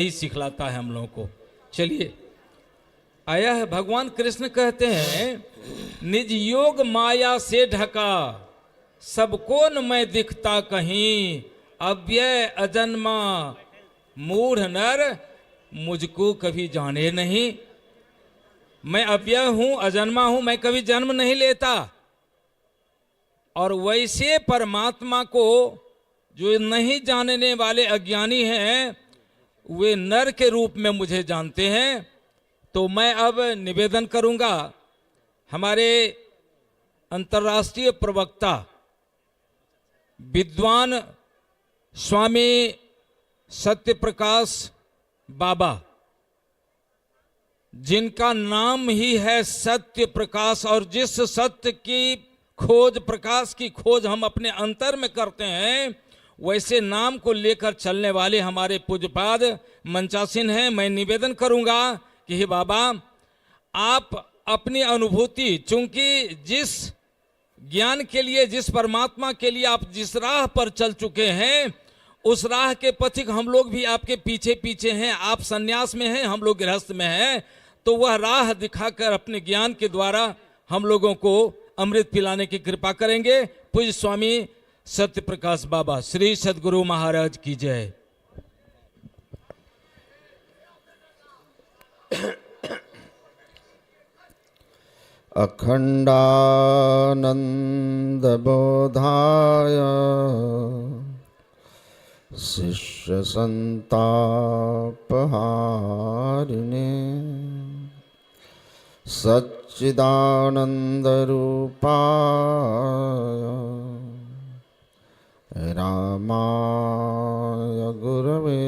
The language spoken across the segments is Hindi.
ही सिखलाता है हम लोगों को। चलिए, आया है भगवान कृष्ण कहते हैं, निज योग माया से ढका सबको न मैं दिखता कहीं, अव्यय अजन्मा मूढ़ नर मुझको कभी जाने नहीं। मैं अव्यय हूं, अजन्मा हूं, मैं कभी जन्म नहीं लेता। और वैसे परमात्मा को जो नहीं जानने वाले अज्ञानी हैं, वे नर के रूप में मुझे जानते हैं। तो मैं अब निवेदन करूंगा, हमारे अंतर्राष्ट्रीय प्रवक्ता विद्वान स्वामी सत्यप्रकाश बाबा, जिनका नाम ही है सत्य प्रकाश, और जिस सत्य की खोज, प्रकाश की खोज हम अपने अंतर में करते हैं, वैसे नाम को लेकर चलने वाले हमारे पूज्यपाद मंचासीन हैं। मैं निवेदन करूंगा कि हे बाबा, आप अपनी अनुभूति, चूंकि जिस ज्ञान के लिए, जिस परमात्मा के लिए आप जिस राह पर चल चुके हैं, उस राह के पथिक हम लोग भी आपके पीछे पीछे हैं। आप सन्यास में हैं, हम लोग गृहस्थ में हैं, तो वह राह दिखाकर अपने ज्ञान के द्वारा हम लोगों को अमृत पिलाने की कृपा करेंगे। पूज्य स्वामी सत्य प्रकाश बाबा, श्री सद्गुरु महाराज की जय। अखंडानंद बोधाय शिष्य संतापहारिणे सच्चिदानंद रूपाय रामाय गुरवे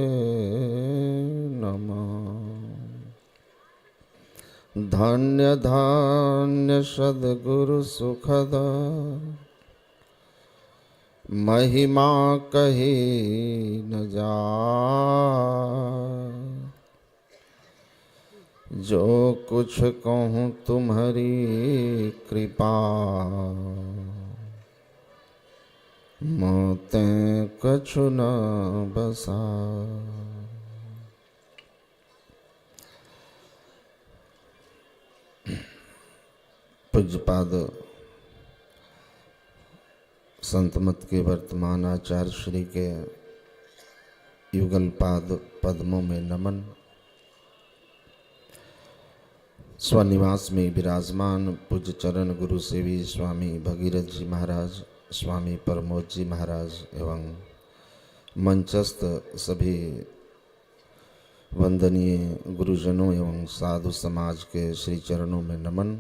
नमः। धन्य धन्य सद्गुरु सुखद महिमा कही न जाए। जो कुछ कहूँ तुम्हारी कृपा, मोतें कछु न बसा। पूज्यपाद संत मत के वर्तमान आचार्य श्री के युगलपाद पद्मों में नमन। स्वनिवास में विराजमान पूज्य चरण गुरु सेवी स्वामी भगीरथ जी महाराज, स्वामी प्रमोद जी महाराज एवं मंचस्थ सभी वंदनीय गुरुजनों एवं साधु समाज के श्री चरणों में नमन।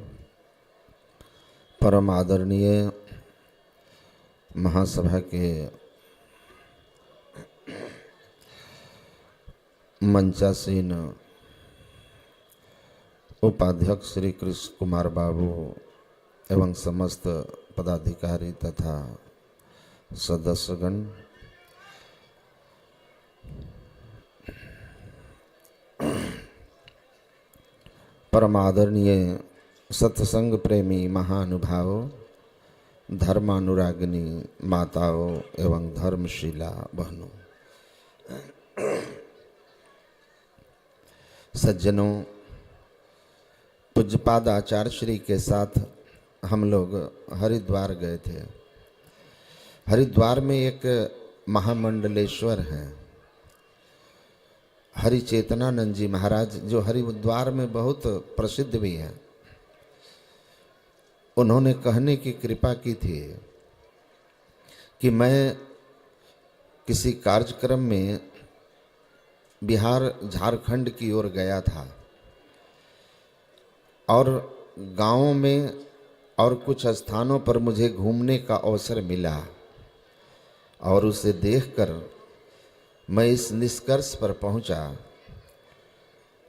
परम आदरणीय महासभा के मंचासीन उपाध्यक्ष श्री कृष्ण कुमार बाबू एवं समस्त पदाधिकारी तथा सदस्यगण, परम आदरणीय सत्संग प्रेमी महानुभाव, धर्मानुरागिनी माताओं एवं धर्मशीला बहनों, सज्जनों, पूज्यपाद आचार्य श्री के साथ हम लोग हरिद्वार गए थे। हरिद्वार में एक महामंडलेश्वर हैं, हरि चेतनानंद जी महाराज, जो हरिद्वार में बहुत प्रसिद्ध भी हैं। उन्होंने कहने की कृपा की थी कि मैं किसी कार्यक्रम में बिहार झारखंड की ओर गया था और गांवों में और कुछ स्थानों पर मुझे घूमने का अवसर मिला, और उसे देखकर मैं इस निष्कर्ष पर पहुंचा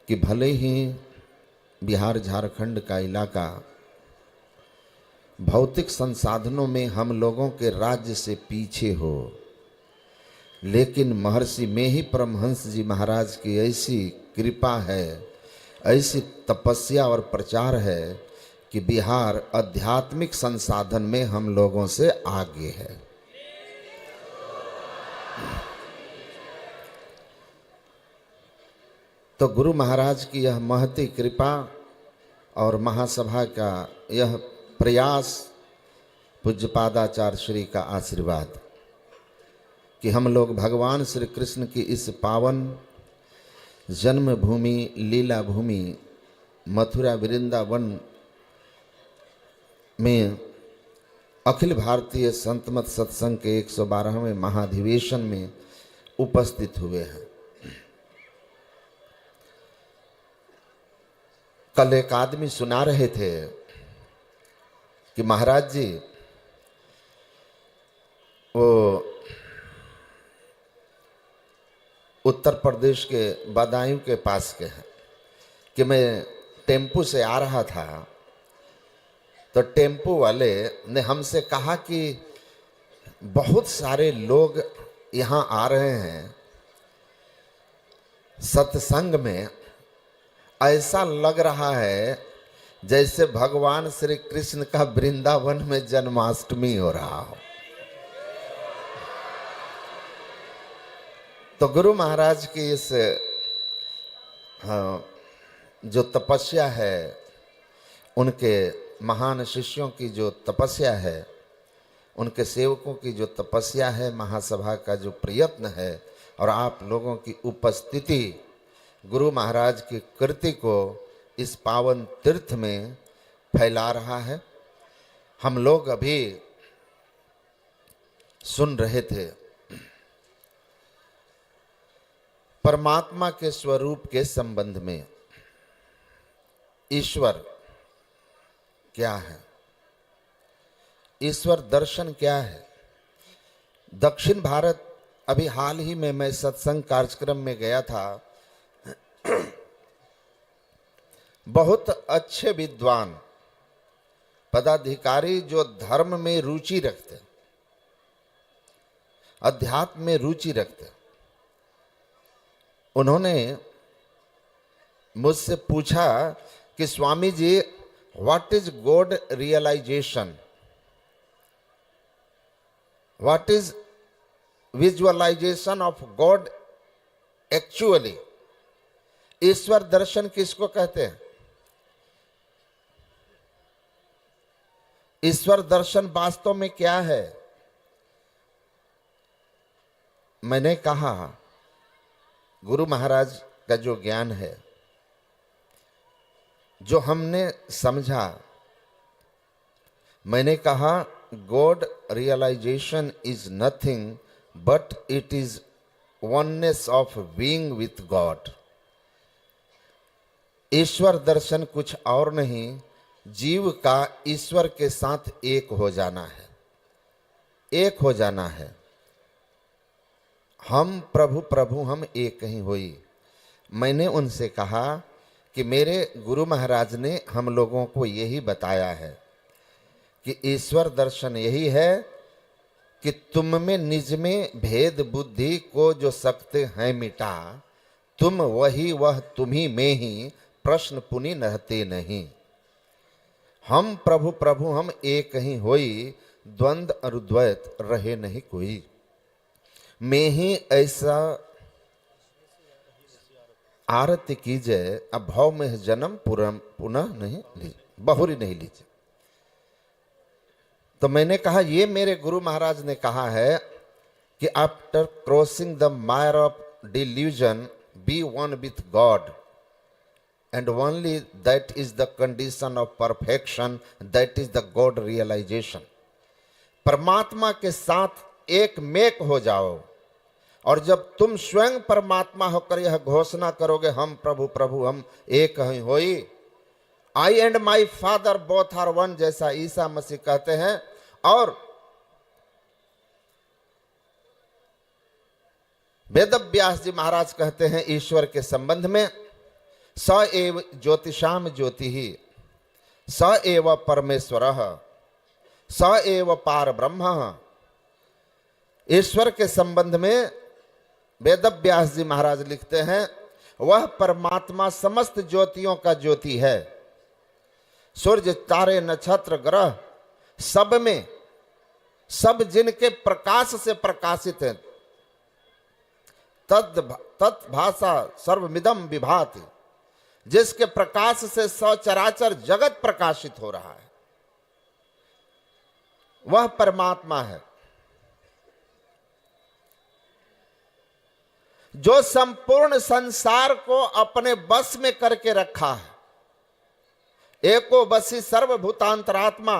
कि भले ही बिहार झारखंड का इलाका भौतिक संसाधनों में हम लोगों के राज्य से पीछे हो, लेकिन महर्षि में ही परमहंस जी महाराज की ऐसी कृपा है, ऐसी तपस्या और प्रचार है कि बिहार आध्यात्मिक संसाधन में हम लोगों से आगे है। तो गुरु महाराज की यह महती कृपा और महासभा का यह प्रयास, पूज्यपादाचार्य श्री का आशीर्वाद कि हम लोग भगवान श्री कृष्ण की इस पावन जन्मभूमि, लीला भूमि मथुरा वृंदावन में अखिल भारतीय संतमत सत्संग के 112वें महाधिवेशन में उपस्थित हुए हैं। कल एक आदमी सुना रहे थे कि महाराज जी वो उत्तर प्रदेश के बदायूं के पास के हैं कि मैं टेम्पू से आ रहा था तो टेम्पू वाले ने हमसे कहा कि बहुत सारे लोग यहाँ आ रहे हैं सत्संग में, ऐसा लग रहा है जैसे भगवान श्री कृष्ण का वृंदावन में जन्माष्टमी हो रहा हो। तो गुरु महाराज की इस जो तपस्या है, उनके महान शिष्यों की जो तपस्या है, उनके सेवकों की जो तपस्या है, महासभा का जो प्रयत्न है और आप लोगों की उपस्थिति गुरु महाराज की कृति को इस पावन तीर्थ में फैला रहा है। हम लोग अभी सुन रहे थे परमात्मा के स्वरूप के संबंध में। ईश्वर क्या है, ईश्वर दर्शन क्या है। दक्षिण भारत, अभी हाल ही में मैं सत्संग कार्यक्रम में गया था, बहुत अच्छे विद्वान पदाधिकारी जो धर्म में रुचि रखते, अध्यात्म में रुचि रखते, उन्होंने मुझसे पूछा कि Swami ji, what is God realization, what is visualization of God actually, ईश्वर दर्शन किसको कहते हैं, ईश्वर दर्शन वास्तव में क्या है। मैंने कहा गुरु महाराज का जो ज्ञान है, जो हमने समझा, मैंने कहा God realization is nothing but it is oneness of being with God. ईश्वर दर्शन कुछ और नहीं, जीव का ईश्वर के साथ एक हो जाना है, एक हो जाना है। हम प्रभु प्रभु हम एक ही होई। मैंने उनसे कहा कि मेरे गुरु महाराज ने हम लोगों को यही बताया है कि ईश्वर दर्शन यही है कि तुम में निज में भेद बुद्धि को जो सकते हैं मिटा, तुम वही वह तुम्ही में ही प्रश्न पुनि रहते नहीं। हम प्रभु प्रभु हम एक ही होई, द्वंद अरुद्वैत रहे नहीं कोई। मैं ही ऐसा आरती कीजिए, अब भव में जन्म पुनः नहीं लीजिए, बहुरी नहीं लीजिए। तो मैंने कहा ये मेरे गुरु महाराज ने कहा है कि after crossing the mire of delusion be one with God and only that is the condition of perfection, that is the God realization। परमात्मा के साथ एक मेक हो जाओ, और जब तुम स्वयं परमात्मा होकर यह घोषणा करोगे हम प्रभु प्रभु हम एक ही होई, I and my father both are one, जैसा ईसा मसीह कहते हैं। और वेदव्यास जी महाराज कहते हैं ईश्वर के संबंध में, स एव ज्योतिषाम ज्योति ही, स एव परमेश्वर, स एव पार ब्रह्म। ईश्वर के संबंध में वेदव्यास जी महाराज लिखते हैं, वह परमात्मा समस्त ज्योतियों का ज्योति है। सूर्य तारे नक्षत्र ग्रह सब में, सब जिनके प्रकाश से प्रकाशित हैं, तत्भाषा सर्वमिदं विभाति, जिसके प्रकाश से सचराचर जगत प्रकाशित हो रहा है, वह परमात्मा है। जो संपूर्ण संसार को अपने बस में करके रखा है, एको बसी सर्वभूतांतरात्मा।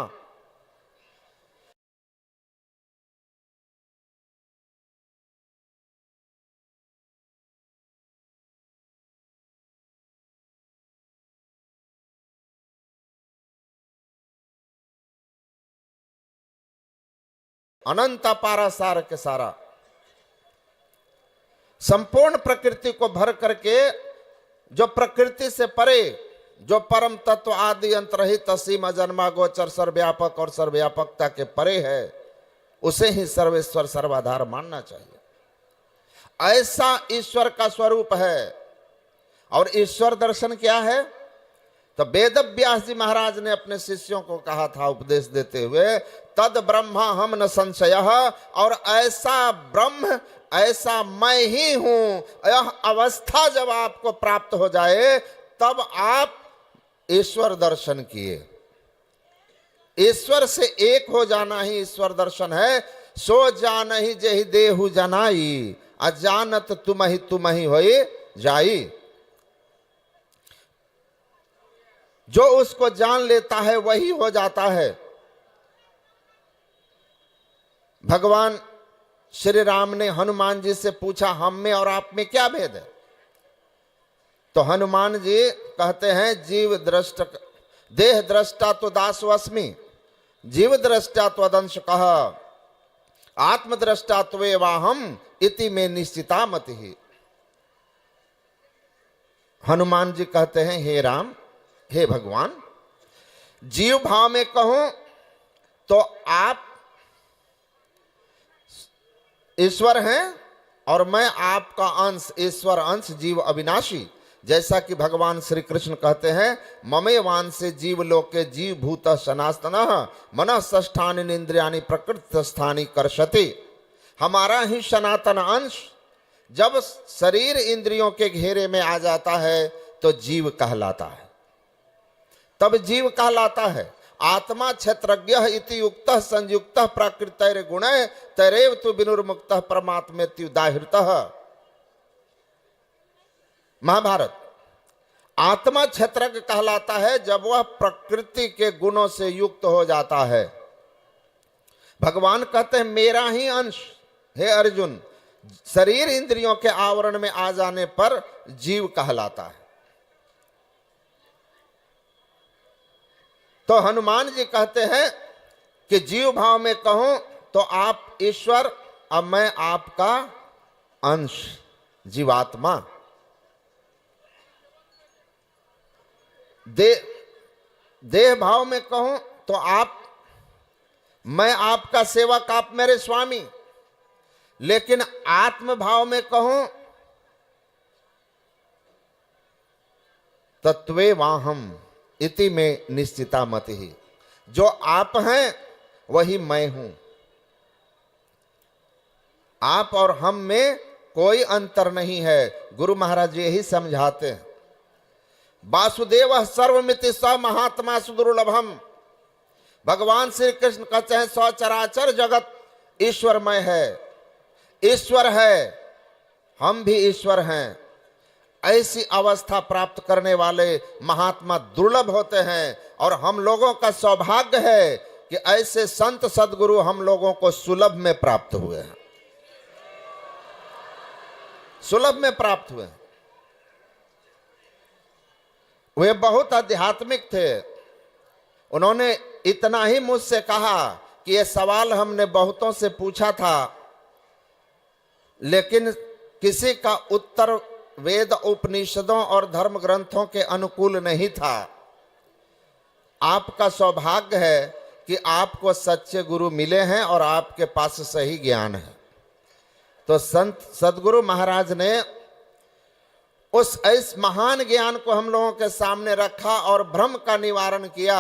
अनंत अपार सार के सारा, संपूर्ण प्रकृति को भर करके, जो प्रकृति से परे, जो परम तत्व आदि अंतरहित असीम अजन्मा गोचर सर्वव्यापक और सर्वव्यापकता के परे है, उसे ही सर्वेश्वर सर्वाधार मानना चाहिए। ऐसा ईश्वर का स्वरूप है। और ईश्वर दर्शन क्या है? तो वेद व्यास जी महाराज ने अपने शिष्यों को कहा था उपदेश देते हुए, तद ब्रह्मा हम न संशयः, और ऐसा ब्रह्म, ऐसा मैं ही हूं, यह अवस्था जब आपको प्राप्त हो जाए तब आप ईश्वर दर्शन किए। ईश्वर से एक हो जाना ही ईश्वर दर्शन है। सो जानहि जेहि देहु जनाई, अजानत तुम ही होई जाई। जो उसको जान लेता है वही हो जाता है। भगवान श्री राम ने हनुमान जी से पूछा, हम में और आप में क्या भेद है? तो हनुमान जी कहते हैं, जीव दृष्ट देह दृष्टा तो दासवस्मि, जीव दृष्टा त्वदंश कह, आत्मद्रष्टा त्वेवाहम इति में निश्चिता मति। हनुमान जी कहते हैं, हे राम, हे भगवान, जीव भाव में कहूं तो आप ईश्वर हैं और मैं आपका अंश, ईश्वर अंश, जीव अविनाशी। जैसा कि भगवान श्री कृष्ण कहते हैं, ममे वांसे जीव लोके जीव भूत सनातनः मनः षष्ठानि इंद्रियाणि प्रकृत स्थानी कर्षति। हमारा ही सनातन अंश जब शरीर इंद्रियों के घेरे में आ जाता है तो जीव कहलाता है, तब जीव कहलाता है। आत्मा क्षेत्रज्ञ इति युक्तः संयुक्तः प्राकृतैर गुणैः तैरेव तु विनुर्मुक्तः परमात्मेत्युदाहृतः। महाभारत। आत्मा क्षेत्रज्ञ कहलाता है जब वह प्रकृति के गुणों से युक्त हो जाता है। भगवान कहते हैं, मेरा ही अंश, हे अर्जुन, शरीर इंद्रियों के आवरण में आ जाने पर जीव कहलाता है। तो हनुमान जी कहते हैं कि जीव भाव में कहूं तो आप ईश्वर और मैं आपका अंश, जीवात्मा। देह भाव में कहूं तो आप, मैं आपका सेवक, आप मेरे स्वामी। लेकिन आत्म भाव में कहूं तत्वे वाहम इति में निश्चिता मति ही, जो आप हैं वही मैं हूं। आप और हम में कोई अंतर नहीं है। गुरु महाराज यही समझाते हैं। वासुदेव सर्वमिति स महात्मा सुदुर्लभम। भगवान श्री कृष्ण कहते हैं, सचराचर जगत ईश्वरमय है, ईश्वर है, हम भी ईश्वर हैं। ऐसी अवस्था प्राप्त करने वाले महात्मा दुर्लभ होते हैं और हम लोगों का सौभाग्य है कि ऐसे संत सद्गुरु हम लोगों को सुलभ में प्राप्त हुए हैं, सुलभ में प्राप्त हुए हैं। वे बहुत आध्यात्मिक थे। उन्होंने इतना ही मुझसे कहा कि यह सवाल हमने बहुतों से पूछा था, लेकिन किसी का उत्तर वेद उपनिषदों और धर्म ग्रंथों के अनुकूल नहीं था। आपका सौभाग्य है कि आपको सच्चे गुरु मिले हैं और आपके पास सही ज्ञान है। तो संत सद्गुरु महाराज ने इस महान ज्ञान को हम लोगों के सामने रखा और भ्रम का निवारण किया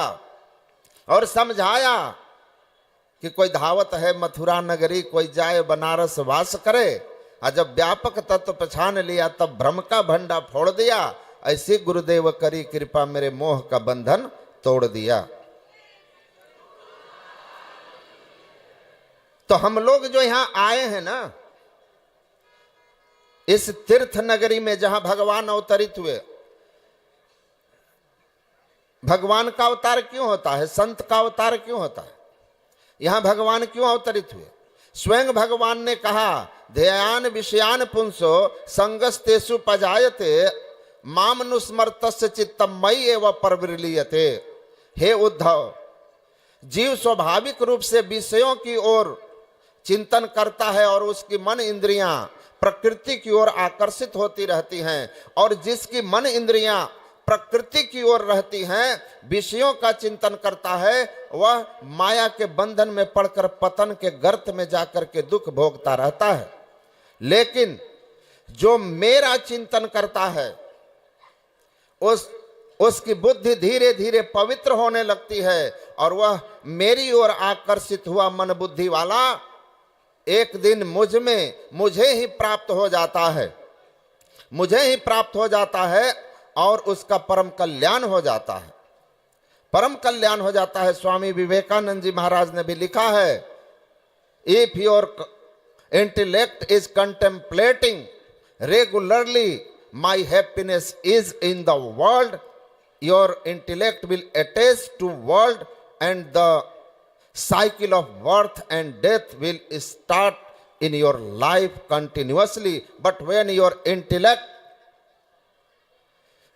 और समझाया कि कोई धावत है मथुरा नगरी, कोई जाए बनारस वास करे, और जब व्यापक तत्व पहचान लिया तब भ्रम का भंडा फोड़ दिया। ऐसी गुरुदेव करी कृपा मेरे मोह का बंधन तोड़ दिया। तो हम लोग जो यहां आए हैं ना, इस तीर्थ नगरी में जहां भगवान अवतरित हुए, भगवान का अवतार क्यों होता है, संत का अवतार क्यों होता है, यहां भगवान क्यों अवतरित हुए? स्वयं भगवान ने कहा, ध्ययान विषयान पुंसो संगस्तेषु पजायते मामनुस्मर्तस्य चित्तम मयि एव प्रविलीयते। हे उद्धव, जीव स्वाभाविक रूप से विषयों की ओर चिंतन करता है और उसकी मन इंद्रियां प्रकृति की ओर आकर्षित होती रहती हैं, और जिसकी मन इंद्रियां प्रकृति की ओर रहती हैं, विषयों का चिंतन करता है, वह माया के बंधन में पड़कर पतन के गर्त में जाकर के दुख भोगता रहता है। लेकिन जो मेरा चिंतन करता है उसकी बुद्धि धीरे धीरे पवित्र होने लगती है, और वह मेरी ओर आकर्षित हुआ मन बुद्धि वाला एक दिन मुझे ही प्राप्त हो जाता है, मुझे ही प्राप्त हो जाता है, और उसका परम कल्याण हो जाता है, परम कल्याण हो जाता है। स्वामी विवेकानंद जी महाराज ने भी लिखा है, if your intellect is contemplating regularly my happiness is in the world, your intellect will attach to world and the cycle of birth and death will start in your life continuously. But when your intellect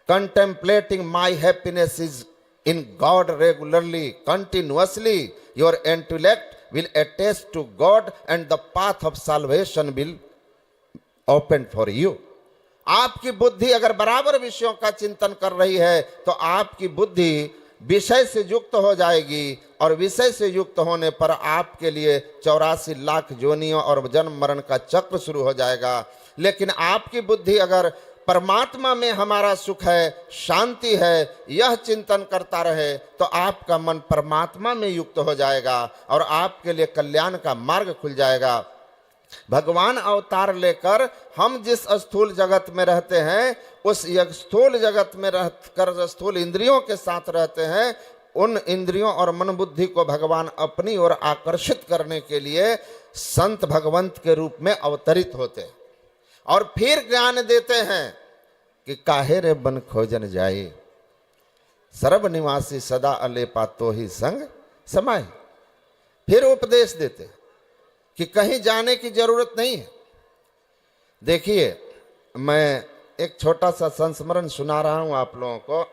contemplating my happiness is in God regularly, continuously, your intellect will attach to God and the path of salvation will open for you. आपकी बुद्धि अगर बराबर विषयों का चिंतन कर रही है तो आपकी बुद्धि विषय से युक्त हो जाएगी, और विषय से युक्त होने पर आपके लिए 84 लाख जोनियों और जन्म मरण का चक्र शुरू हो जाएगा। लेकिन आपकी बुद्धि अगर परमात्मा में हमारा सुख है, शांति है, यह चिंतन करता रहे, तो आपका मन परमात्मा में युक्त हो जाएगा और आपके लिए कल्याण का मार्ग खुल जाएगा। भगवान अवतार लेकर हम जिस स्थूल जगत में रहते हैं, उस स्थूल जगत में रहकर स्थूल इंद्रियों के साथ रहते हैं, उन इंद्रियों और मन बुद्धि को भगवान अपनी ओर आकर्षित करने के लिए संत भगवंत के रूप में अवतरित होते हैं, और फिर ज्ञान देते हैं कि काहे रे बन खोजन जाए, सर्व निवासी सदा अलेपा तो ही संग समाए। फिर उपदेश देते हैं कि कहीं जाने की जरूरत नहीं है। देखिए, मैं एक छोटा सा संस्मरण सुना रहा हूं आप लोगों को।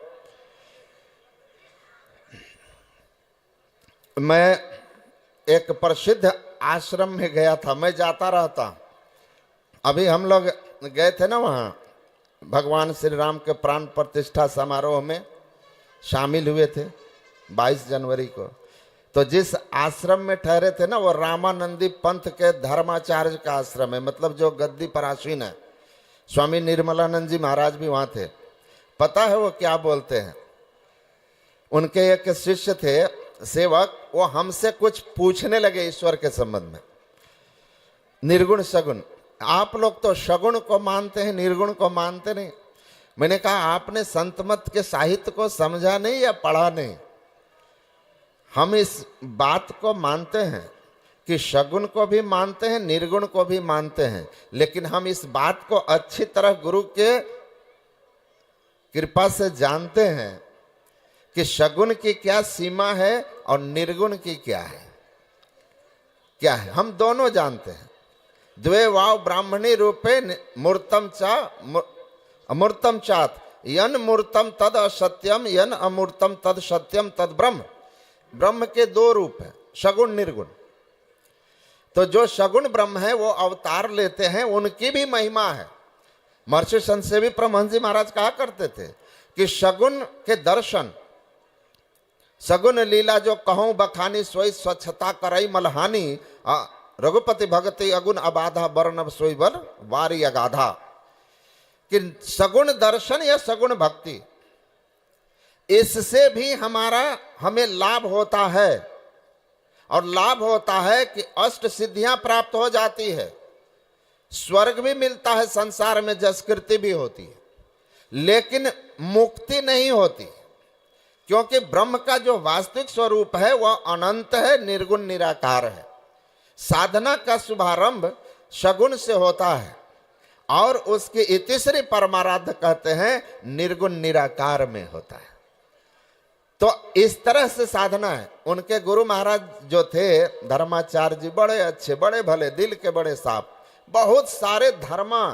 मैं एक प्रसिद्ध आश्रम में गया था, मैं जाता रहता। अभी हम लोग गए थे ना, वहाँ भगवान श्री राम के प्राण प्रतिष्ठा समारोह में शामिल हुए थे 22 जनवरी को। तो जिस आश्रम में ठहरे थे ना, वो रामानंदी पंथ के धर्माचार्य का आश्रम है, मतलब जो गद्दी पर आसीन है। स्वामी निर्मलानंद जी महाराज भी वहाँ थे। पता है वो क्या बोलते हैं? उनके एक शिष्य थे, सेवक, वो हमसे कुछ पूछने लगे ईश्वर के संबंध में, निर्गुण सगुण। आप लोग तो सगुण को मानते हैं, निर्गुण को मानते नहीं। मैंने कहा, आपने संत मत के साहित्य को समझा नहीं या पढ़ा नहीं? हम इस बात को मानते हैं कि सगुण को भी मानते हैं, निर्गुण को भी मानते हैं, लेकिन हम इस बात को अच्छी तरह गुरु के कृपा से जानते हैं कि सगुण की क्या सीमा है और निर्गुण की क्या है, क्या है, हम दोनों जानते हैं। द्वे वाव ब्राह्मणी रूपे मूर्तम चा अमूर्तम चात, यन मूर्तम तद असत्यम, यन अमूर्तम तद सत्यम तद ब्रह्म। ब्रह्म के दो रूप हैं, सगुण निर्गुण। तो जो सगुण ब्रह्म है वो अवतार लेते हैं, उनकी भी महिमा है। महर्षि संतसेवी परमहंस जी महाराज कहा करते थे कि सगुण के दर्शन, सगुण लीला जो कहूं बखानी, सोई स्वच्छता करई मलहानी, रघुपति भगति अगुण अबाधा, वर्णव सोई बल वारी अगाधा। कि सगुण दर्शन या सगुण भक्ति, इससे भी हमें लाभ होता है, और लाभ होता है कि अष्ट सिद्धियां प्राप्त हो जाती है। स्वर्ग भी मिलता है, संसार में जसकृति भी होती है, लेकिन मुक्ति नहीं होती, क्योंकि ब्रह्म का जो वास्तविक स्वरूप है वह अनंत है, निर्गुण निराकार है। साधना का शुभारंभ सगुण से होता है और उसकी इतिश्री परमाराध्य कहते हैं निर्गुण निराकार में होता है। तो इस तरह से साधना है। उनके गुरु महाराज जो थे धर्माचार्य जी, बड़े अच्छे, बड़े भले, दिल के बड़े साफ, बहुत सारे धर्मा,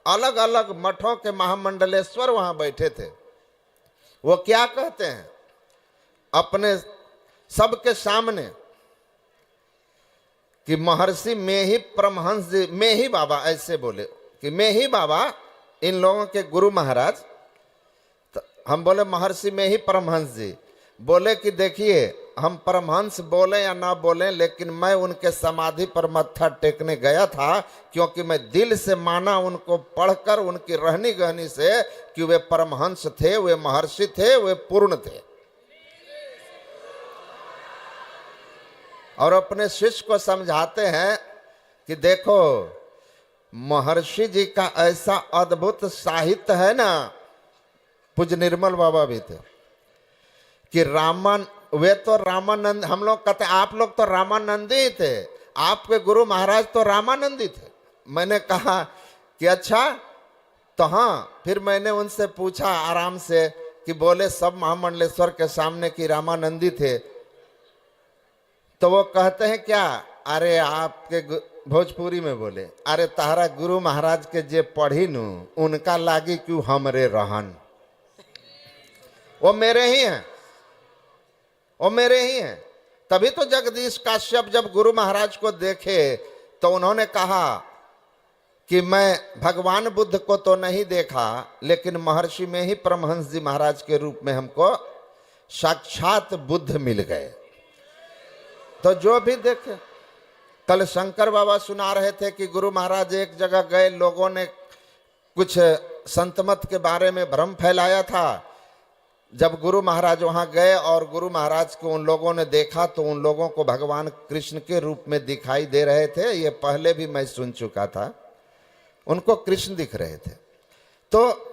अलग अलग मठों के महामंडलेश्वर वहां बैठे थे। वो क्या कहते हैं अपने सबके सामने कि महर्षि में ही परमहंस जी, में ही बाबा, ऐसे बोले कि में ही बाबा इन लोगों के गुरु महाराज। तो हम बोले महर्षि में ही परमहंस जी। बोले कि देखिए, हम परमहंस बोले या ना बोले, लेकिन मैं उनके समाधि पर मत्था टेकने गया था, क्योंकि मैं दिल से माना उनको पढ़कर, उनकी रहनी गहनी से, कि वे परमहंस थे, वे महर्षि थे, वे पूर्ण थे। और अपने शिष्य को समझाते हैं कि देखो, महर्षि जी का ऐसा अद्भुत साहित्य है ना, पूज्य निर्मल बाबा भी थे, कि वे तो रामानंद, हम लोग कहते हैं आप लोग तो रामानंदी ही थे, आपके गुरु महाराज तो रामानंदी थे। मैंने कहा कि अच्छा, तो हाँ। फिर मैंने उनसे पूछा आराम से कि बोले सब महामंडलेश्वर के सामने कि रामानंदी थे, तो वो कहते हैं क्या, अरे आपके भोजपुरी में बोले, अरे तारा गुरु महाराज के जे पढ़ी नु उनका लागी क्यों हमरे रहन, वो मेरे ही हैं, वो मेरे ही हैं। तभी तो जगदीश काश्यप जब गुरु महाराज को देखे तो उन्होंने कहा कि मैं भगवान बुद्ध को तो नहीं देखा, लेकिन महर्षि में ही परमहंस जी महाराज के रूप में हमको साक्षात बुद्ध मिल गए। तो जो भी देखे, कल शंकर बाबा सुना रहे थे कि गुरु महाराज एक जगह गए, लोगों ने कुछ संतमत के बारे में भ्रम फैलाया था। जब गुरु महाराज वहां गए और गुरु महाराज को उन लोगों ने देखा तो उन लोगों को भगवान कृष्ण के रूप में दिखाई दे रहे थे। ये पहले भी मैं सुन चुका था, उनको कृष्ण दिख रहे थे। तो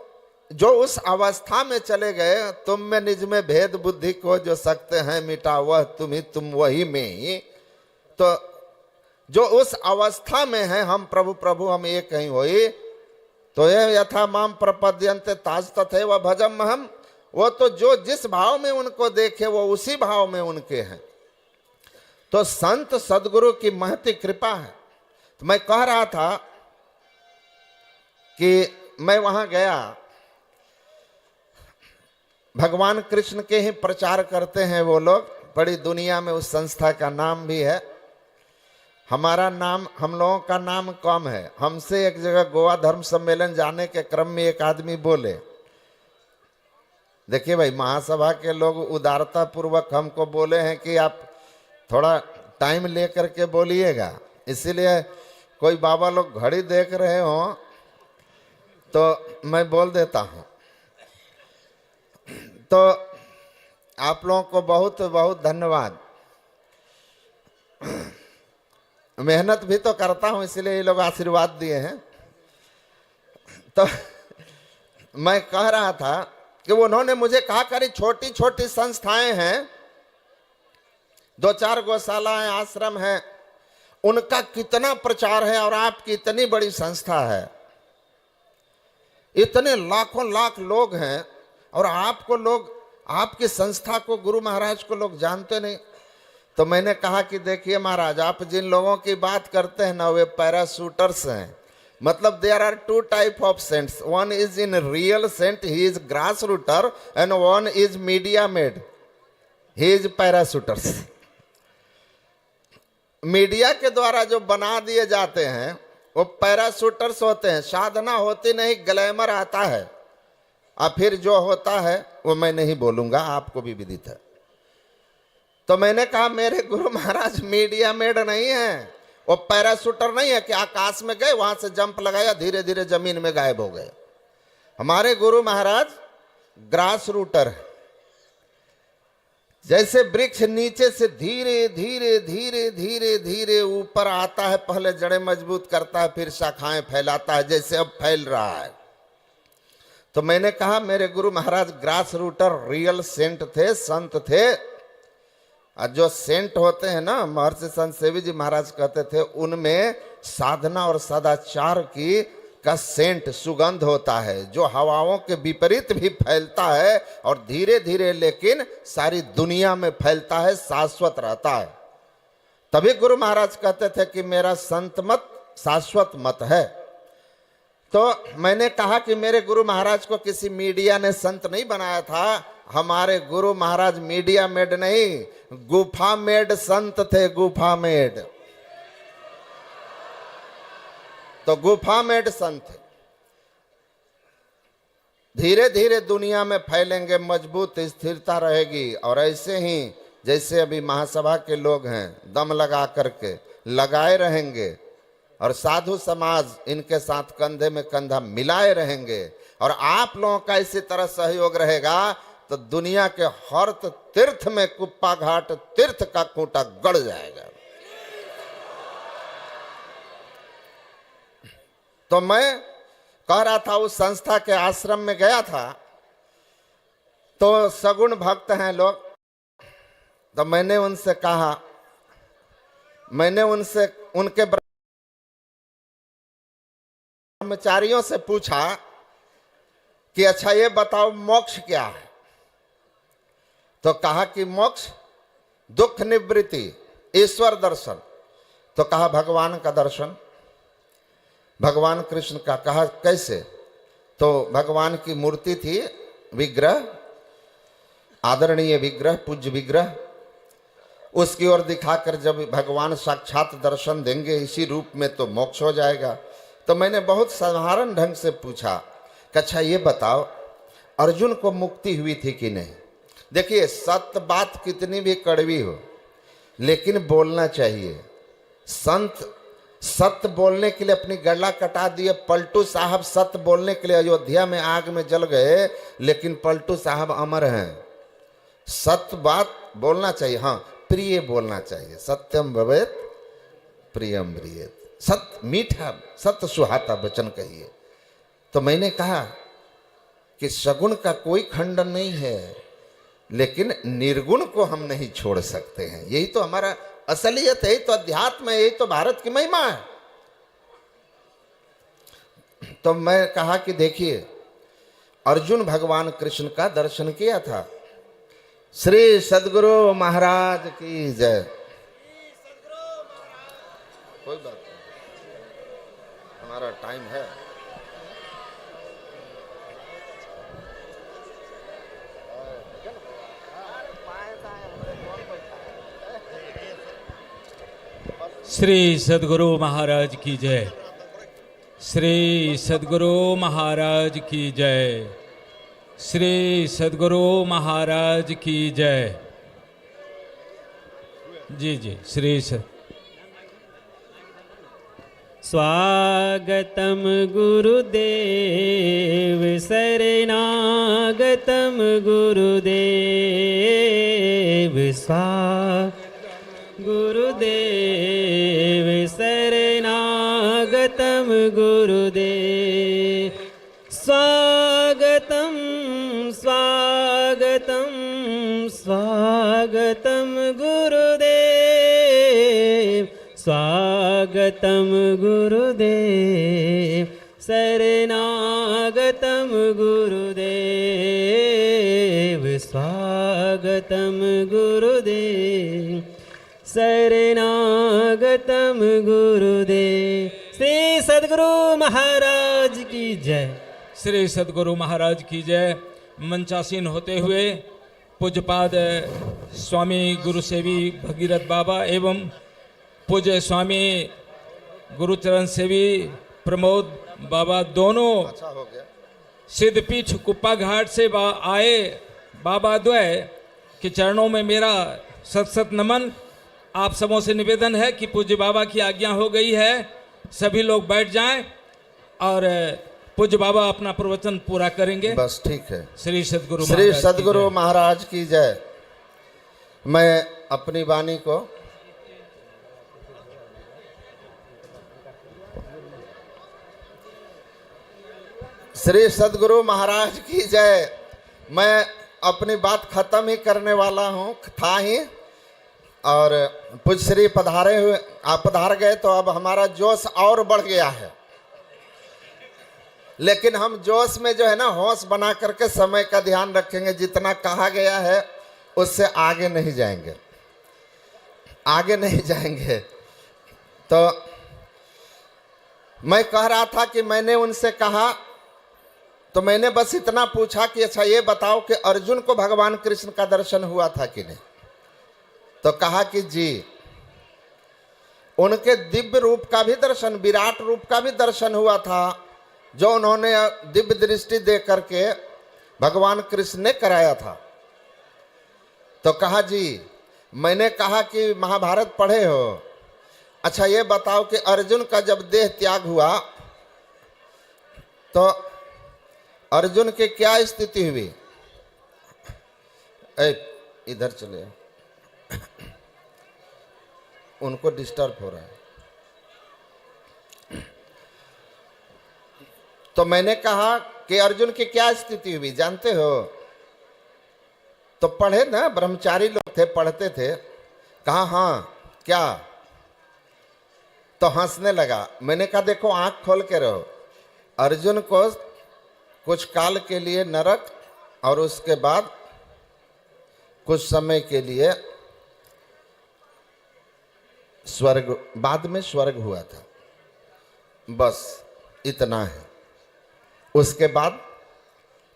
जो उस अवस्था में चले गए, तुम में निज में भेद बुद्धि को जो सकते हैं मिटा, वह तुम ही तुम वही में ही, तो जो उस अवस्था में है, हम प्रभु प्रभु हम एक ही होई, तो ये यथा माम प्रपद्यन्ते ताज तथैव भजम हम, वो तो जो जिस भाव में उनको देखे वो उसी भाव में उनके हैं। तो संत सदगुरु की महती कृपा है। तो मैं कह रहा था कि मैं वहां गया, भगवान कृष्ण के ही प्रचार करते हैं वो लोग, बड़ी दुनिया में उस संस्था का नाम भी है। हमारा नाम, हम लोगों का नाम कम है। हमसे एक जगह गोवा धर्म सम्मेलन जाने के क्रम में एक आदमी बोले, देखिए भाई, महासभा के लोग उदारता पूर्वक हमको बोले हैं कि आप थोड़ा टाइम लेकर के बोलिएगा, इसीलिए कोई बाबा लोग घड़ी देख रहे हो तो मैं बोल देता हूँ। तो आप लोगों को बहुत बहुत धन्यवाद। मेहनत भी तो करता हूँ, इसलिए ये लोग आशीर्वाद दिए हैं। तो मैं कह रहा था कि उन्होंने मुझे कहा करी छोटी छोटी संस्थाएं हैं, 2-4 गौशालाएं, आश्रम हैं, उनका कितना प्रचार है, और आपकी इतनी बड़ी संस्था है, इतने लाखों लाख लोग हैं, और आपको लोग, आपकी संस्था को, गुरु महाराज को लोग जानते नहीं। तो मैंने कहा कि देखिए महाराज, आप जिन लोगों की बात करते हैं ना, वे पैराशूटर्स हैं। मतलब there are 2 type of saints, one is in real saint, he is grass rooter, and one is media made, he is parachuters. Media के द्वारा जो बना दिए जाते हैं वो पैराशूटर्स होते हैं। साधना होती नहीं, ग्लैमर आता है, और फिर जो होता है वो मैं नहीं बोलूंगा, आपको भी विदित है। तो मैंने कहा मेरे गुरु महाराज मीडिया मेड नहीं है, वो पैराशूटर नहीं है कि आकाश में गए, वहां से जंप लगाया, धीरे धीरे जमीन में गायब हो गए। हमारे गुरु महाराज ग्रास रूटर है। जैसे वृक्ष नीचे से धीरे धीरे धीरे धीरे धीरे ऊपर आता है, पहले जड़ें मजबूत करता है, फिर शाखाएं फैलाता है, जैसे अब फैल रहा है। तो मैंने कहा मेरे Guru Maharaj grass router real Saint थे, संत थे। और जो सेंट होते हैं ना, महर्षि संत सेवी जी महाराज कहते थे, उनमें साधना और सदाचार की का सेंट सुगंध होता है, जो हवाओं के विपरीत भी फैलता है और धीरे धीरे लेकिन सारी दुनिया में फैलता है, शाश्वत रहता है। तभी गुरु महाराज कहते थे कि मेरा संत मत शाश्वत मत है। तो मैंने कहा कि मेरे गुरु महाराज को किसी मीडिया ने संत नहीं बनाया था, हमारे गुरु महाराज मीडिया मेड नहीं, गुफा मेड संत थे, गुफा मेड। तो गुफा मेड संत धीरे धीरे दुनिया में फैलेंगे, मजबूत स्थिरता रहेगी। और ऐसे ही जैसे अभी महासभा के लोग हैं, दम लगा करके लगाए रहेंगे और साधु समाज इनके साथ कंधे में कंधा मिलाए रहेंगे और आप लोगों का इसी तरह सहयोग रहेगा, तो दुनिया के हर तीर्थ में कुप्पा घाट तीर्थ का खूंटा गड़ जाएगा। तो मैं कह रहा था, उस संस्था के आश्रम में गया था, तो सगुण भक्त हैं लोग। तो मैंने उनसे कहा, मैंने उनसे उनके ब्रह्मचारियों से पूछा कि अच्छा ये बताओ मोक्ष क्या है। तो कहा कि मोक्ष दुख निवृत्ति, ईश्वर दर्शन। तो कहा भगवान का दर्शन, भगवान कृष्ण का। कहा कैसे? तो भगवान की मूर्ति थी, विग्रह, आदरणीय विग्रह, पूज्य विग्रह, उसकी ओर दिखाकर जब भगवान साक्षात दर्शन देंगे इसी रूप में तो मोक्ष हो जाएगा। तो मैंने बहुत साधारण ढंग से पूछा कि अच्छा ये बताओ अर्जुन को मुक्ति हुई थी कि नहीं। देखिए सत्य बात कितनी भी कड़वी हो लेकिन बोलना चाहिए। संत सत्य बोलने के लिए अपनी गला कटा दिए। पलटू साहब सत्य बोलने के लिए अयोध्या में आग में जल गए, लेकिन पलटू साहब अमर हैं। सत्य बात बोलना चाहिए, हाँ प्रिय बोलना चाहिए। सत्यम भवेत प्रियम ब्रियेत, सत्य मीठा, सत्य सुहाता वचन कहिए। तो मैंने कहा कि सगुण का कोई खंडन नहीं है, लेकिन निर्गुण को हम नहीं छोड़ सकते हैं। यही तो हमारा असलियत है, यही तो अध्यात्म है, यही तो भारत की महिमा है। तो मैं कहा कि देखिए अर्जुन भगवान कृष्ण का दर्शन किया था। श्री सद्गुरु महाराज की जय। कोई बात नहीं, हमारा टाइम है। श्री सद्गुरु महाराज की जय। श्री सद्गुरु महाराज की जय। श्री सद्गुरु महाराज की जय। जी जी श्री स्वागतम गुरुदेव शरणागतम गुरुदेव गुरुदेव शरणागतम गुरुदेव स्वागतम स्वागतम स्वागतम गुरुदेव स्वागतम गुरुदेव शरणागतम गुरुदेव स्वागतम गुरुदेव शरणागतम गुरुदेव। श्री सद्गुरु महाराज की जय। श्री सद्गुरु महाराज की जय। मंचासीन होते हुए पूज्यपाद स्वामी गुरुसेवी भगीरथ बाबा एवं पूज्य स्वामी गुरुचरण सेवी प्रमोद बाबा दोनों सिद्धपीठ कुप्पा घाट से आए बाबा द्वय के चरणों में मेरा सत सत नमन। आप सबों से निवेदन है कि पूज्य बाबा की आज्ञा हो गई है, सभी लोग बैठ जाएं और पूज्य बाबा अपना प्रवचन पूरा करेंगे। बस ठीक है। श्री सद्गुरु महाराज की जय। मैं अपनी वाणी को श्री सद्गुरु महाराज की जय। मैं अपनी बात खत्म ही करने वाला हूँ, था ही, और पूज्य श्री पधारे हुए, आप पधार गए तो अब हमारा जोश और बढ़ गया है। लेकिन हम जोश में जो है ना होश बना करके समय का ध्यान रखेंगे। जितना कहा गया है उससे आगे नहीं जाएंगे, आगे नहीं जाएंगे। तो मैं कह रहा था कि मैंने उनसे कहा, तो मैंने बस इतना पूछा कि अच्छा ये बताओ कि अर्जुन को भगवान कृष्ण का दर्शन हुआ था कि नहीं। तो कहा कि जी, उनके दिव्य रूप का भी दर्शन, विराट रूप का भी दर्शन हुआ था, जो उन्होंने दिव्य दृष्टि दे करके भगवान कृष्ण ने कराया था। तो कहा जी, मैंने कहा कि महाभारत पढ़े हो, अच्छा ये बताओ कि अर्जुन का जब देह त्याग हुआ तो अर्जुन की क्या स्थिति हुई। इधर चले, उनको डिस्टर्ब हो रहा है। तो मैंने कहा कि अर्जुन की क्या स्थिति हुई जानते हो। तो पढ़े ना, ब्रह्मचारी लोग थे, पढ़ते थे। कहा हाँ क्या। तो हंसने लगा। मैंने कहा देखो आंख खोल के रहो, अर्जुन को कुछ काल के लिए नरक और उसके बाद कुछ समय के लिए स्वर्ग, बाद में स्वर्ग हुआ था, बस इतना है। उसके बाद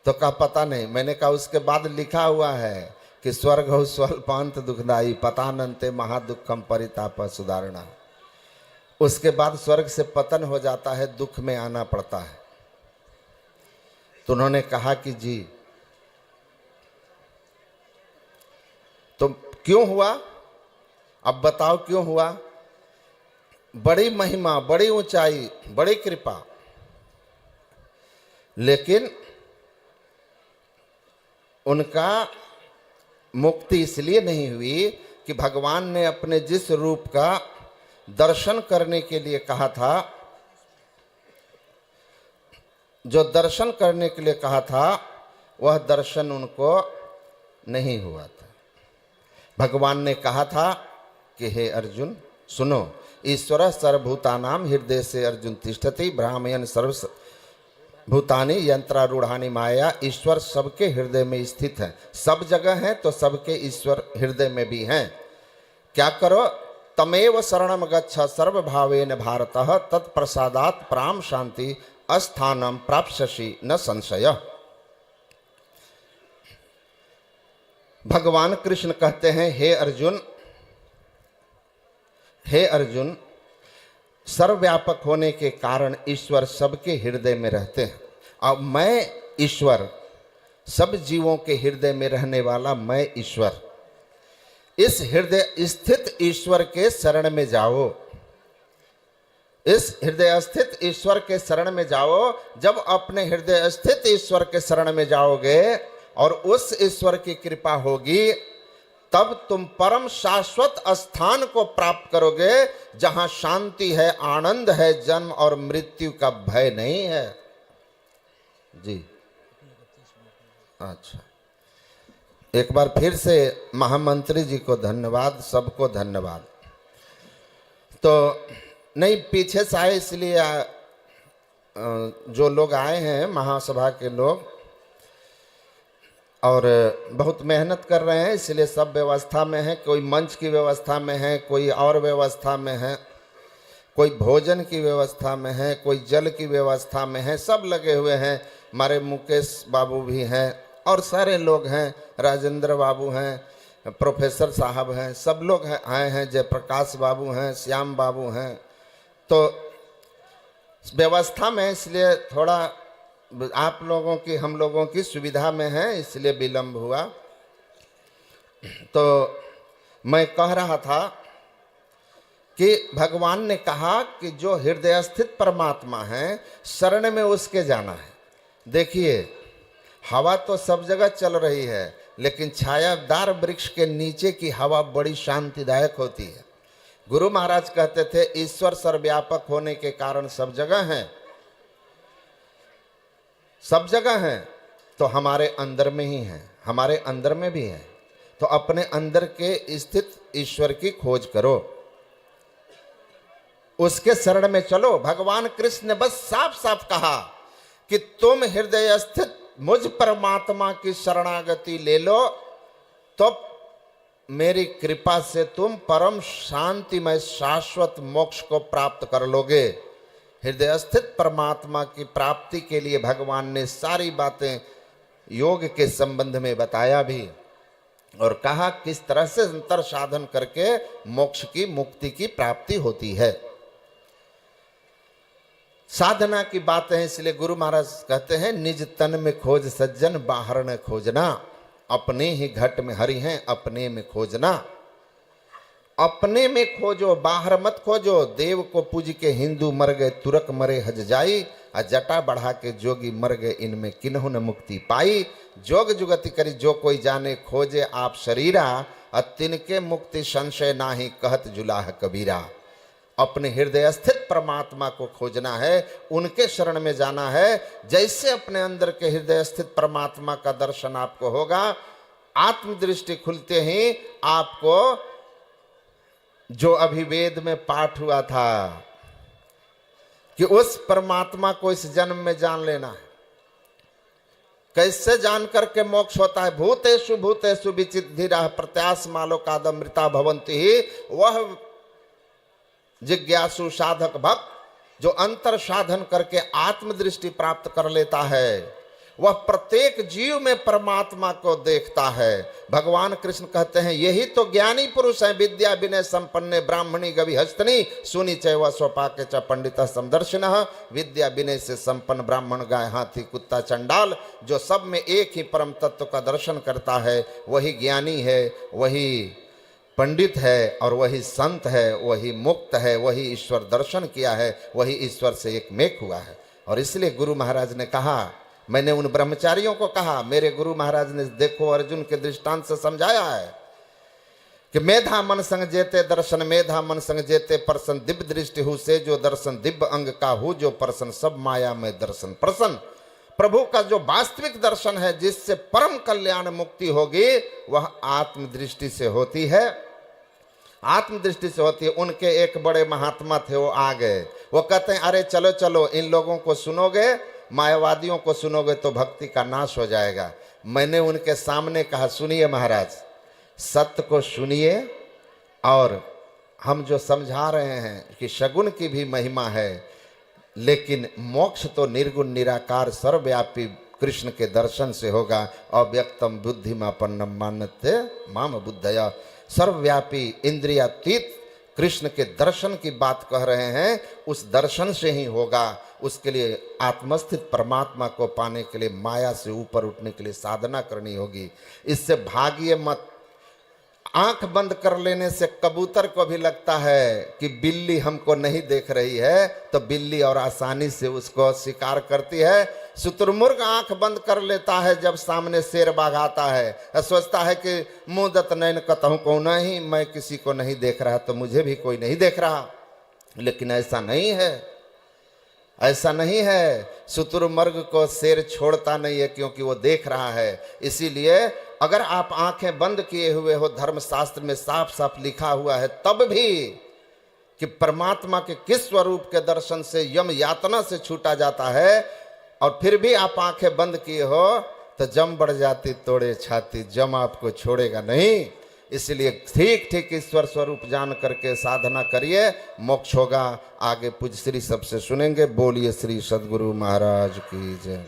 तो का पता नहीं। मैंने कहा उसके बाद लिखा हुआ है कि स्वर्ग हो स्वल्पांत दुखदाई पतानंते महादुखम परिताप सुधारणा। उसके बाद स्वर्ग से पतन हो जाता है, दुख में आना पड़ता है। तो उन्होंने कहा कि जी तो क्यों हुआ, अब बताओ क्यों हुआ। बड़ी महिमा, बड़ी ऊंचाई, बड़ी कृपा, लेकिन उनका मुक्ति इसलिए नहीं हुई कि भगवान ने अपने जिस रूप का दर्शन करने के लिए कहा था, जो दर्शन करने के लिए कहा था, वह दर्शन उनको नहीं हुआ था। भगवान ने कहा था कि हे अर्जुन सुनो, ईश्वर सर्वभूतानां हृदय से अर्जुन तिष्ठति ब्राह्मयन सर्व भूतानि यंत्रारूढ़ानि माया। ईश्वर सबके हृदय में स्थित है, सब जगह है तो सबके ईश्वर हृदय में भी हैं। क्या करो, तमेव शरणम गच्छ सर्वभावेन भारतः तत्प्रसादात् प्राम शांति अस्थानम प्राप्स्यसि न संशय। भगवान कृष्ण कहते हैं हे अर्जुन, हे अर्जुन, सर्वव्यापक होने के कारण ईश्वर सबके हृदय में रहते हैं। अब मैं ईश्वर, सब जीवों के हृदय में रहने वाला मैं ईश्वर, इस हृदय स्थित ईश्वर के शरण में जाओ, इस हृदय स्थित ईश्वर के शरण में जाओ। जब अपने हृदय स्थित ईश्वर के शरण में जाओगे और उस ईश्वर की कृपा होगी, तब तुम परम शाश्वत स्थान को प्राप्त करोगे, जहां शांति है, आनंद है, जन्म और मृत्यु का भय नहीं है। जी अच्छा, एक बार फिर से महामंत्री जी को धन्यवाद, सबको धन्यवाद। तो नहीं पीछे से आए, इसलिए जो लोग आए हैं महासभा के लोग और बहुत मेहनत कर रहे हैं, इसलिए सब व्यवस्था में है। कोई मंच की व्यवस्था में है, कोई और व्यवस्था में है, कोई भोजन की व्यवस्था में है, कोई जल की व्यवस्था में है, सब लगे हुए हैं। हमारे मुकेश बाबू भी हैं और सारे लोग हैं, राजेंद्र बाबू हैं, प्रोफेसर साहब हैं, सब लोग हैं, आए हैं, जयप्रकाश बाबू हैं, श्याम बाबू हैं। तो व्यवस्था में, इसलिए थोड़ा आप लोगों की, हम लोगों की सुविधा में है, इसलिए विलंब हुआ। तो मैं कह रहा था कि भगवान ने कहा कि जो हृदय स्थित परमात्मा है, शरण में उसके जाना है। देखिए हवा तो सब जगह चल रही है, लेकिन छायादार वृक्ष के नीचे की हवा बड़ी शांतिदायक होती है। गुरु महाराज कहते थे ईश्वर सर्वव्यापक होने के कारण सब जगह हैं, सब जगह हैं, तो हमारे अंदर में ही है, हमारे अंदर में भी है। तो अपने अंदर के स्थित ईश्वर की खोज करो, उसके शरण में चलो। भगवान कृष्ण ने बस साफ साफ कहा कि तुम हृदय स्थित मुझ परमात्मा की शरणागति ले लो, तो मेरी कृपा से तुम परम शांतिमय शाश्वत मोक्ष को प्राप्त कर लोगे। हृदय स्थित परमात्मा की प्राप्ति के लिए भगवान ने सारी बातें योग के संबंध में बताया भी, और कहा किस तरह से अंतर साधन करके मोक्ष की मुक्ति की प्राप्ति होती है। साधना की बात है, इसलिए गुरु महाराज कहते हैं निज तन में खोज सज्जन बाहर न खोजना, अपने ही घट में हरि हैं अपने में खोजना। अपने में खोजो, बाहर मत खोजो। देव को पूज के हिंदू मर गए तुरक मरे हज जाई, आ जटा बढ़ा के जोगी मर गए इनमें किन्हु न मुक्ति पाई। जोग जुगति करी जो कोई जाने, खोजे आप शरीरा, तिनके मुक्ति संशय नाही कहत जुलाह कबीरा। अपने हृदय स्थित परमात्मा को खोजना है, उनके शरण में जाना है। जैसे अपने अंदर के हृदय स्थित परमात्मा का दर्शन आपको होगा, आत्मदृष्टि खुलते ही आपको जो अभी वेद में पाठ हुआ था कि उस परमात्मा को इस जन्म में जान लेना है। कैसे जान करके मोक्ष होता है? भूतेषु भूतेषु विचिद्धिराः प्रत्यास मालोकादमृता भवन्ति ही। वह जिज्ञासु साधक भक्त जो अंतर साधन करके आत्मदृष्टि प्राप्त कर लेता है, वह प्रत्येक जीव में परमात्मा को देखता है। भगवान कृष्ण कहते हैं यही तो ज्ञानी पुरुष है। विद्या विनय संपन्ने ब्राह्मणी गवि हस्तनी, सुनी चैव स्वपाके च पंडित समदर्शिनः। विद्या विनय से संपन्न ब्राह्मण, गाय, हाथी, कुत्ता, चंडाल, जो सब में एक ही परम तत्व का दर्शन करता है, वही ज्ञानी है, वही पंडित है, और वही संत है, वही मुक्त है, वही ईश्वर दर्शन किया है, वही ईश्वर से एक मेक हुआ है। और इसलिए गुरु महाराज ने कहा, मैंने उन ब्रह्मचारियों को कहा, मेरे गुरु महाराज ने देखो अर्जुन के दृष्टांत से समझाया है कि मेधा मन संग जेते दर्शन, मेधा मन संग जेते परसन, दिव्य दृष्टि हु से जो दर्शन, दिव्य अंग का हु जो परसन, सब माया में दर्शन प्रसन्न। प्रभु का जो वास्तविक दर्शन है, जिससे परम कल्याण मुक्ति होगी, वह आत्मदृष्टि से होती है, आत्मदृष्टि से होती है। उनके एक बड़े महात्मा थे, वो आ गए, वो कहते हैं अरे चलो चलो, इन लोगों को सुनोगे, मायावादियों को सुनोगे तो भक्ति का नाश हो जाएगा। मैंने उनके सामने कहा सुनिए महाराज, सत्य को सुनिए, और हम जो समझा रहे हैं कि शगुन की भी महिमा है, लेकिन मोक्ष तो निर्गुण निराकार सर्वव्यापी कृष्ण के दर्शन से होगा। अव्यक्तम बुद्धिमापन्नम मानते माम बुद्धया। सर्वव्यापी इंद्रियातीत कृष्ण के दर्शन की बात कह रहे हैं, उस दर्शन से ही होगा। उसके लिए आत्मस्थित परमात्मा को पाने के लिए माया से ऊपर उठने के लिए साधना करनी होगी। इससे भागिए मत। आंख बंद कर लेने से कबूतर को भी लगता है कि बिल्ली हमको नहीं देख रही है, तो बिल्ली और आसानी से उसको शिकार करती है। शुतुरमुर्ग आंख बंद कर लेता है जब सामने शेर बाघ आता है, सोचता है कि मुंह दत नैन कतहूँ को नहीं, मैं किसी को नहीं देख रहा तो मुझे भी कोई नहीं देख रहा। लेकिन ऐसा नहीं है, ऐसा नहीं है। शुतुरमुर्ग को शेर छोड़ता नहीं है, क्योंकि वो देख रहा है। इसीलिए अगर आप आंखें बंद किए हुए हो, धर्मशास्त्र में साफ साफ लिखा हुआ है तब भी कि परमात्मा के किस स्वरूप के दर्शन से यम यातना से छूटा जाता है, और फिर भी आप आंखें बंद किए हो तो जम बढ़ जाती तोड़े छाती, जम आपको छोड़ेगा नहीं। इसलिए ठीक ठीक ईश्वर स्वरूप जान करके साधना करिए, मोक्ष होगा। आगे पूज्य श्री सबसे सुनेंगे। बोलिए श्री सद्गुरु महाराज की जय।